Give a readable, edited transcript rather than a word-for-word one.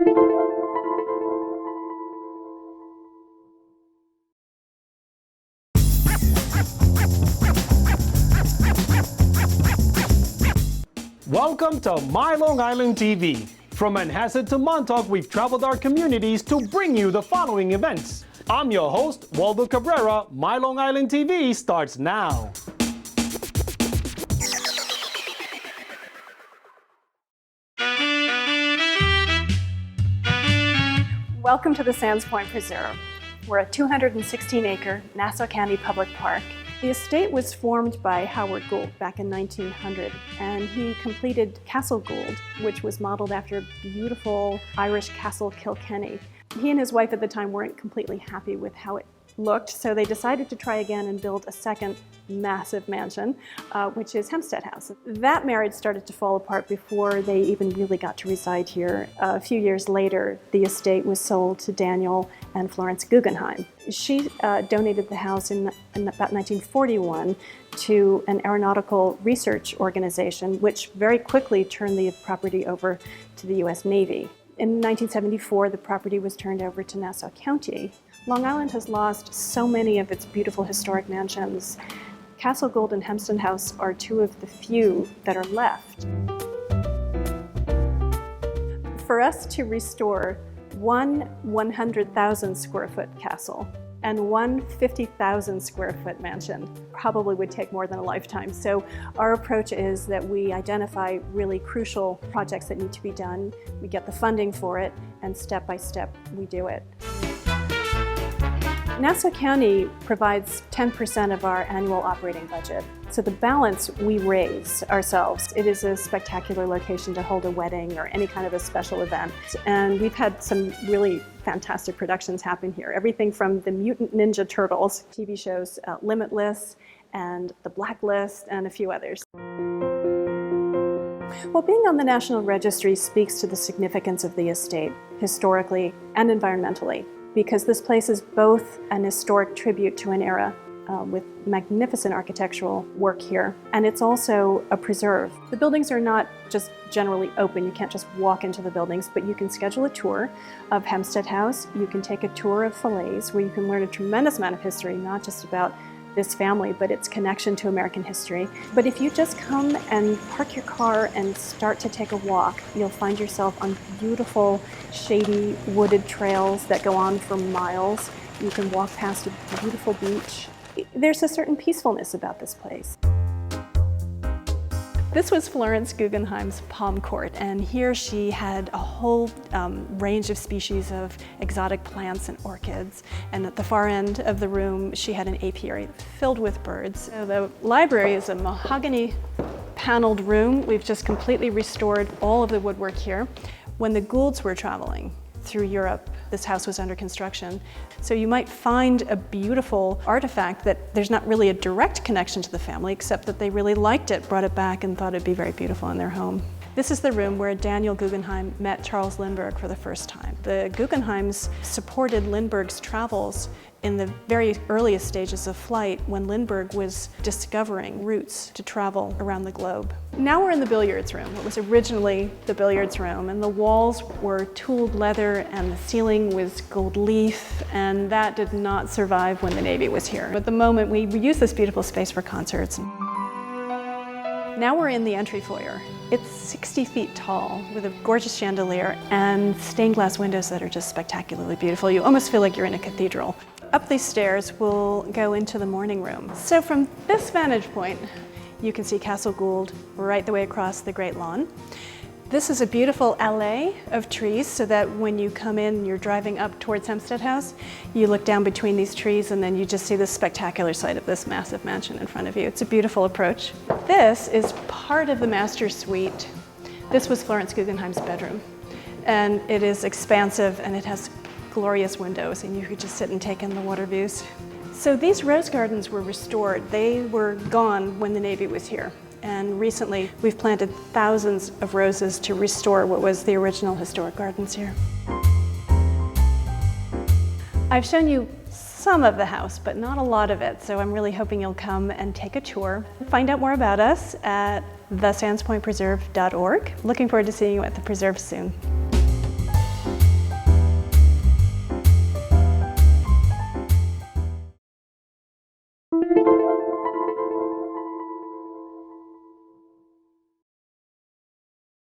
Welcome to MyLITV. From Hempstead to Montauk, we've traveled our communities to bring you the following events. I'm your host, Waldo Cabrera. MyLITV starts now. Welcome to the Sands Point Preserve. We're a 216-acre Nassau County public park. The estate was formed by Howard Gould back in 1900, and he completed Castle Gould, which was modeled after a beautiful Irish Castle Kilkenny. He and his wife at the time weren't completely happy with how it looked, so they decided to try again and build a second massive mansion, which is Hempstead House. That marriage started to fall apart before they even really got to reside here. A few years later, the estate was sold to Daniel and Florence Guggenheim. She donated the house in about 1941 to an aeronautical research organization, which very quickly turned the property over to the U.S. Navy. In 1974, the property was turned over to Nassau County. Long Island has lost so many of its beautiful historic mansions. Castle Gould and Hempstead House are two of the few that are left. For us to restore one 100,000 square foot castle and one 50,000 square foot mansion probably would take more than a lifetime. So our approach is that we identify really crucial projects that need to be done, we get the funding for it, and step by step we do it. Nassau County provides 10% of our annual operating budget. So the balance we raise ourselves. It is a spectacular location to hold a wedding or any kind of a special event. And we've had some really fantastic productions happen here. Everything from the Mutant Ninja Turtles, TV shows Limitless and The Blacklist, and a few others. Well, being on the National Registry speaks to the significance of the estate, historically and environmentally, because this place is both an historic tribute to an era with magnificent architectural work here, and it's also a preserve. The buildings are not just generally open. You can't just walk into the buildings, but you can schedule a tour of Hempstead House. You can take a tour of Falaise, where you can learn a tremendous amount of history, not just about this family, but its connection to American history. But if you just come and park your car and start to take a walk, you'll find yourself on beautiful, shady, wooded trails that go on for miles. You can walk past a beautiful beach. There's a certain peacefulness about this place. This was Florence Guggenheim's palm court, and here she had a whole range of species of exotic plants and orchids. And at the far end of the room, she had an apiary filled with birds. So the library is a mahogany paneled room. We've just completely restored all of the woodwork here. When the Goulds were traveling through Europe, this house was under construction. So you might find a beautiful artifact that there's not really a direct connection to the family, except that they really liked it, brought it back, and thought it'd be very beautiful in their home. This is the room where Daniel Guggenheim met Charles Lindbergh for the first time. The Guggenheims supported Lindbergh's travels in the very earliest stages of flight when Lindbergh was discovering routes to travel around the globe. Now we're in the billiards room. It was originally the billiards room, and the walls were tooled leather and the ceiling was gold leaf, and that did not survive when the Navy was here. At the moment, we use this beautiful space for concerts. Now we're in the entry foyer. It's 60 feet tall with a gorgeous chandelier and stained glass windows that are just spectacularly beautiful. You almost feel like you're in a cathedral. Up these stairs, we'll go into the morning room. So from this vantage point, you can see Castle Gould right the way across the Great Lawn. This is a beautiful allée of trees, so that when you come in, you're driving up towards Hempstead House, you look down between these trees and then you just see this spectacular sight of this massive mansion in front of you. It's a beautiful approach. This is part of the master suite. This was Florence Guggenheim's bedroom, and it is expansive and it has glorious windows, and you could just sit and take in the water views. So these rose gardens were restored. They were gone when the Navy was here. And recently, we've planted thousands of roses to restore what was the original historic gardens here. I've shown you some of the house, but not a lot of it, so I'm really hoping you'll come and take a tour. Find out more about us at thesandspointpreserve.org. Looking forward to seeing you at the preserve soon.